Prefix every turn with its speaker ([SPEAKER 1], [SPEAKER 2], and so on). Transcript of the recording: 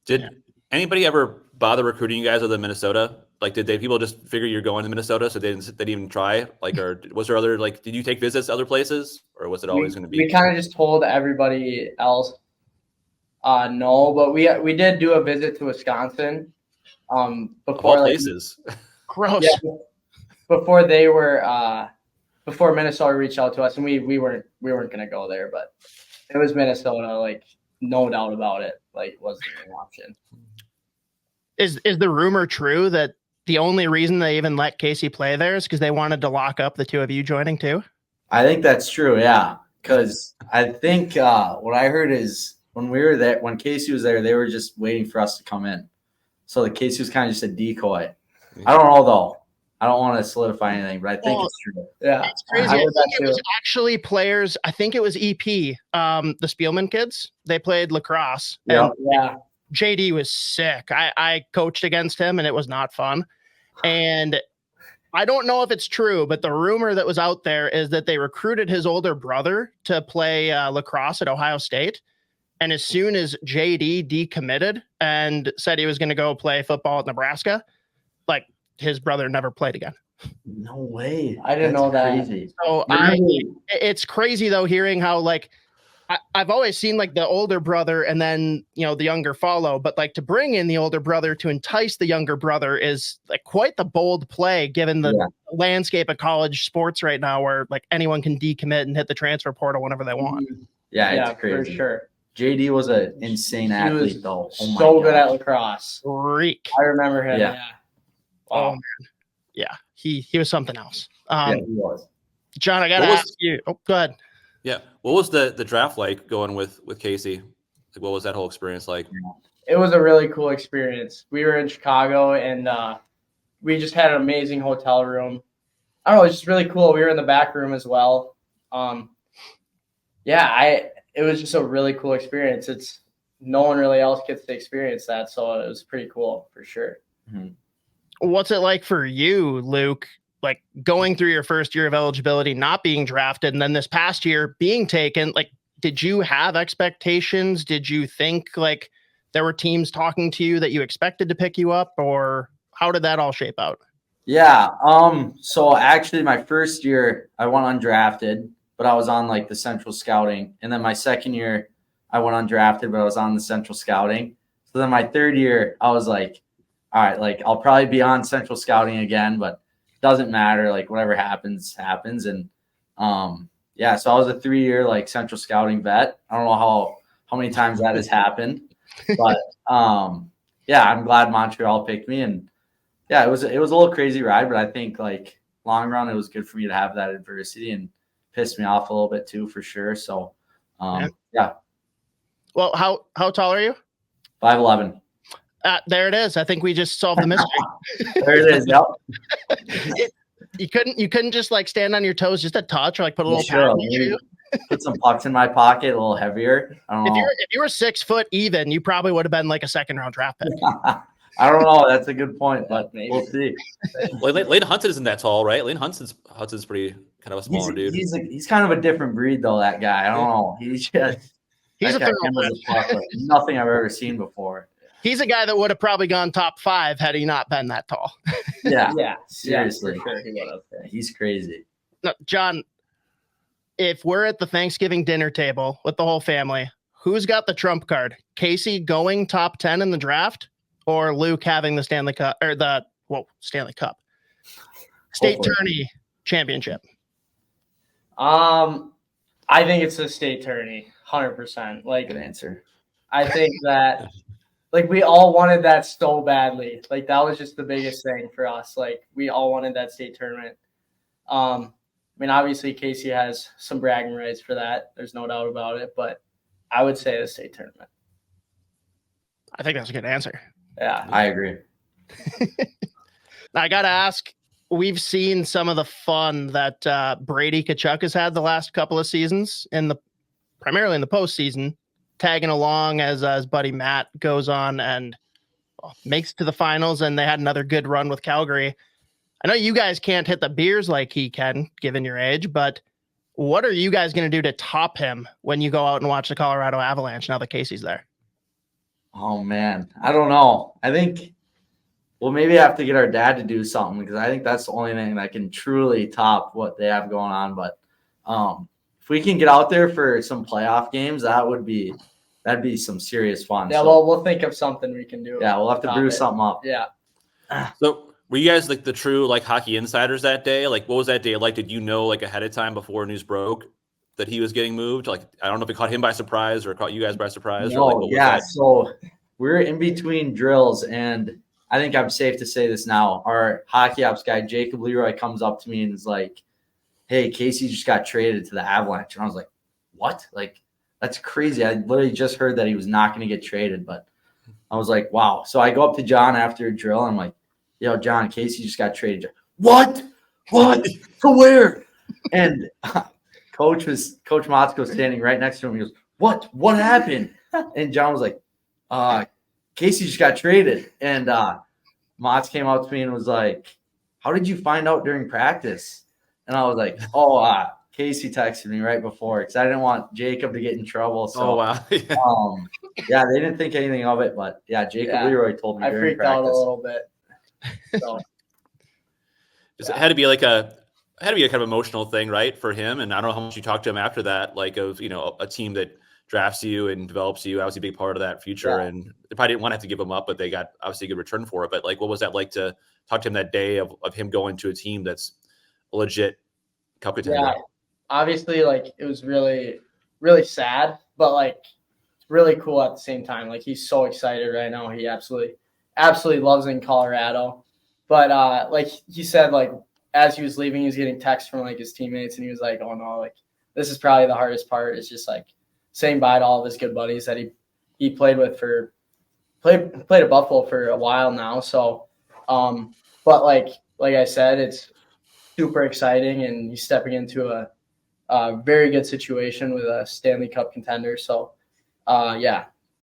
[SPEAKER 1] Did anybody ever bother recruiting you guys other than Minnesota? Like, did people just figure you're going to Minnesota, so they didn't even try? Like, or was there other, like, did you take visits to other places, or was it always going to be?
[SPEAKER 2] We kind of just told everybody else, no, but we did do a visit to Wisconsin. Before
[SPEAKER 1] of all places.
[SPEAKER 3] Gross.
[SPEAKER 2] Yeah, before they were, before Minnesota reached out to us, and we weren't going to go there, but it was Minnesota, like no doubt about it. Like, wasn't an option.
[SPEAKER 3] Is the rumor true that the only reason they even let Casey play there is because they wanted to lock up the two of you joining too?
[SPEAKER 4] I think that's true, yeah. Because I think what I heard is when we were there, when Casey was there, they were just waiting for us to come in. So the Casey was kind of just a decoy. I don't know though. I don't want to solidify anything, but I think it's true.
[SPEAKER 2] Yeah,
[SPEAKER 3] it's crazy. I think it was actually players. I think it was EP, the Spielman kids. They played lacrosse.
[SPEAKER 2] Yeah.
[SPEAKER 3] JD was sick. I coached against him, and it was not fun. And I don't know if it's true, but the rumor that was out there is that they recruited his older brother to play lacrosse at Ohio State. And as soon as JD decommitted and said he was going to go play football at Nebraska, like, his brother never played again.
[SPEAKER 4] No way.
[SPEAKER 2] I didn't know that.
[SPEAKER 4] Crazy.
[SPEAKER 3] So it's crazy though, hearing how, like, I've always seen like the older brother and then, the younger follow, but like to bring in the older brother to entice the younger brother is like quite the bold play given the landscape of college sports right now, where like anyone can decommit and hit the transfer portal whenever they want.
[SPEAKER 4] Yeah, it's crazy.
[SPEAKER 2] For sure.
[SPEAKER 4] JD was an insane athlete though.
[SPEAKER 2] So good at lacrosse.
[SPEAKER 3] Freak.
[SPEAKER 2] I remember him.
[SPEAKER 4] Yeah.
[SPEAKER 3] Wow. Oh, man. Yeah, he was something else.
[SPEAKER 4] Yeah, he was.
[SPEAKER 3] John, I got to ask you. Oh, go ahead.
[SPEAKER 1] Yeah. What was the draft like going with Casey? Like, what was that whole experience like?
[SPEAKER 2] It was a really cool experience. We were in Chicago, and we just had an amazing hotel room. I don't know, it was just really cool. We were in the back room as well. It was just a really cool experience. It's no one really else gets to experience that, so it was pretty cool for sure.
[SPEAKER 4] Mm-hmm.
[SPEAKER 3] What's it like for you, Luke, like going through your first year of eligibility, not being drafted, and then this past year being taken? Like, did you have expectations? Did you think like there were teams talking to you that you expected to pick you up, or how did that all shape out?
[SPEAKER 4] Yeah. So actually my first year I went undrafted, but I was on like the central scouting. And then my second year I went undrafted, but I was on the central scouting. So then my third year I was like, all right, like I'll probably be on central scouting again, but it doesn't matter. Like whatever happens, happens. And so I was a 3-year like central scouting vet. I don't know how many times that has happened, but I'm glad Montreal picked me. And yeah, it was a little crazy ride, but I think like long run, it was good for me to have that adversity, and pissed me off a little bit too, for sure. So yeah.
[SPEAKER 3] Well, how tall are you?
[SPEAKER 4] 5'11".
[SPEAKER 3] There it is. I think we just solved the mystery.
[SPEAKER 4] There it is. Yep.
[SPEAKER 3] You couldn't just like stand on your toes just a touch, or like put a little pad on you.
[SPEAKER 4] Put some pucks in my pocket, a little heavier. I don't know.
[SPEAKER 3] If you were 6 foot even, you probably would have been like a second-round draft pick.
[SPEAKER 4] I don't know. That's a good point, but we'll see.
[SPEAKER 1] Well, Lane Hudson isn't that tall, right? Lane Hudson's pretty kind of a smaller dude.
[SPEAKER 4] He's kind of a different breed, though. That guy. I don't know. He's a nothing I've ever seen before.
[SPEAKER 3] He's a guy that would have probably gone top 5 had he not been that tall.
[SPEAKER 4] Yeah. Seriously.
[SPEAKER 2] Yeah,
[SPEAKER 4] he's crazy.
[SPEAKER 3] No, John, if we're at the Thanksgiving dinner table with the whole family, who's got the trump card? Casey going top 10 in the draft, or Luke having the Stanley Cup or Stanley Cup state tourney championship?
[SPEAKER 2] I think it's a state tourney, 100%. Like,
[SPEAKER 4] good answer.
[SPEAKER 2] I think that like we all wanted that so badly. Like that was just the biggest thing for us. Like we all wanted that state tournament. I mean, obviously Casey has some bragging rights for that. There's no doubt about it, but I would say the state tournament.
[SPEAKER 3] I think that's a good answer.
[SPEAKER 2] Yeah,
[SPEAKER 4] I agree.
[SPEAKER 3] I got to ask, we've seen some of the fun that Brady Tkachuk has had the last couple of seasons primarily in the postseason, tagging along as his buddy Matt goes on and makes to the finals, and they had another good run with Calgary. I know you guys can't hit the beers like he can, given your age, but what are you guys going to do to top him when you go out and watch the Colorado Avalanche now that Casey's there?
[SPEAKER 4] Oh man, I don't know. I think we'll maybe have to get our dad to do something because I think that's the only thing that can truly top what they have going on. But if we can get out there for some playoff games, that'd be some serious fun.
[SPEAKER 2] Yeah,
[SPEAKER 4] So,
[SPEAKER 2] well, we'll think of something we can do.
[SPEAKER 4] yeah, we'll have to brew something up.
[SPEAKER 2] Yeah.
[SPEAKER 1] So were you guys like the true like hockey insiders that day? Like what was that day like? Did you know like ahead of time before news broke that he was getting moved? Like I don't know if it caught him by surprise or caught you guys by surprise.
[SPEAKER 4] No,
[SPEAKER 1] or like what was
[SPEAKER 4] yeah.
[SPEAKER 1] that?
[SPEAKER 4] So we're in between drills, and I think I'm safe to say this now. Our hockey ops guy, Jacob Leroy, comes up to me and is like, "Hey, Casey just got traded to the Avalanche." And I was like, "What? Like, that's crazy. I literally just heard that he was not going to get traded." But I was like, wow. So I go up to John after a drill. And I'm like, "Yo, John, Casey just got traded." What? To where? And Coach Motzko standing right next to him. He goes, What happened? And John was like, Casey just got traded. And Motz came up to me and was like, "How did you find out during practice?" And I was like, Casey texted me right before because I didn't want Jacob to get in trouble. So,
[SPEAKER 1] wow.
[SPEAKER 4] yeah, they didn't think anything of it, but yeah, Jacob Leroy told me
[SPEAKER 2] I
[SPEAKER 4] during
[SPEAKER 2] freaked out a
[SPEAKER 4] practice.
[SPEAKER 2] little bit. So
[SPEAKER 1] It had to be like a kind of emotional thing, right, for him. And I don't know how much you talked to him after that, like of a team that drafts you and develops you, obviously a big part of that future.
[SPEAKER 2] Yeah.
[SPEAKER 1] And they probably didn't want to have to give him up, but they got obviously a good return for it. But like, what was that like to talk to him that day of him going to a team that's a legit cup contender?
[SPEAKER 2] yeah, obviously, like it was really, really sad, but like really cool at the same time. Like he's so excited right now. He absolutely loves in Colorado. But like he said, like as he was leaving, he was getting texts from like his teammates, and he was like, "Oh no, like this is probably the hardest part. Is just like saying bye to all of his good buddies that he played with played at Buffalo for a while now." So, but like I said, it's super exciting, and he's stepping into a very good situation with a Stanley Cup contender. So, yeah,